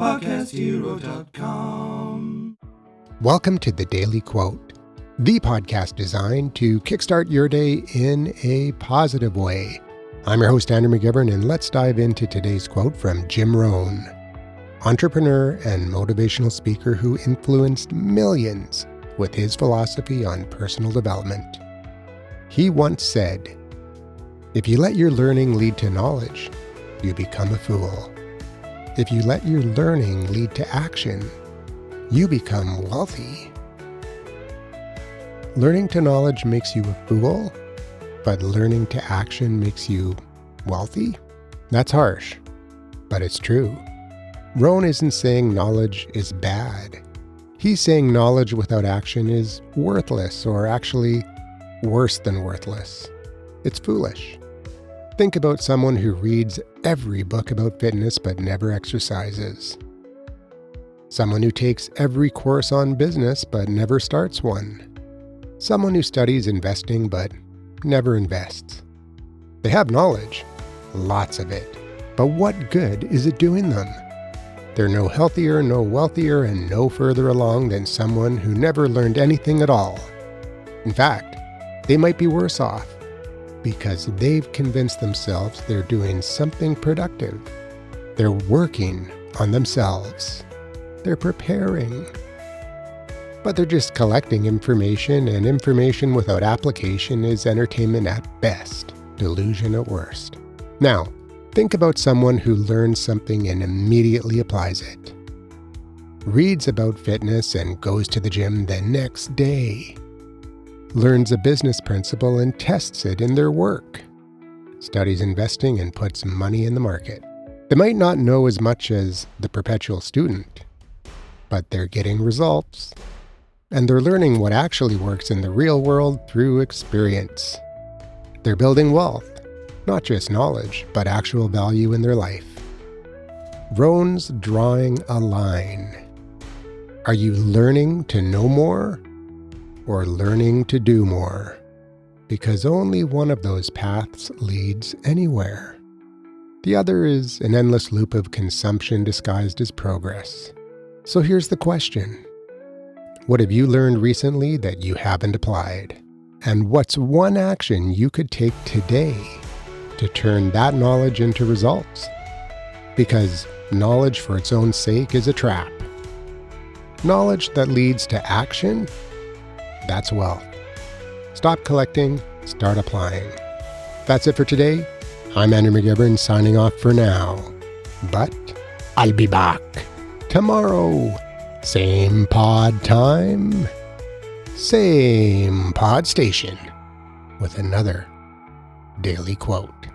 podcasthero.com. Welcome to the Daily Quote, the podcast designed to kickstart your day in a positive way. I'm your host, Andrew McGivern, and let's dive into today's quote from Jim Rohn, entrepreneur and motivational speaker who influenced millions with his philosophy on personal development. He once said, "If you let your learning lead to knowledge, you become a fool. If you let your learning lead to action, you become wealthy." Learning to knowledge makes you a fool, but learning to action makes you wealthy? That's harsh, but it's true. Rohn isn't saying knowledge is bad. He's saying knowledge without action is worthless, or actually worse than worthless. It's foolish. Think about someone who reads every book about fitness but never exercises. Someone who takes every course on business but never starts one. Someone who studies investing but never invests. They have knowledge, lots of it, but what good is it doing them? They're no healthier, no wealthier, and no further along than someone who never learned anything at all. In fact, they might be worse off, because they've convinced themselves they're doing something productive. They're working on themselves. They're preparing. But they're just collecting information, and information without application is entertainment at best, delusion at worst. Now, think about someone who learns something and immediately applies it. Reads about fitness and goes to the gym the next day. Learns a business principle and tests it in their work. Studies investing and puts money in the market. They might not know as much as the perpetual student, but they're getting results. And they're learning what actually works in the real world through experience. They're building wealth, not just knowledge, but actual value in their life. Rohn's drawing a line. Are you learning to know more? Or learning to do more, because only one of those paths leads anywhere. The other is an endless loop of consumption disguised as progress. So here's the question. What have you learned recently that you haven't applied? And what's one action you could take today to turn that knowledge into results? Because knowledge for its own sake is a trap. Knowledge that leads to action, that's wealth. Stop collecting, start applying. That's it for today. I'm Andrew McGivern signing off for now. But I'll be back tomorrow. Same pod time, same pod station with another daily quote.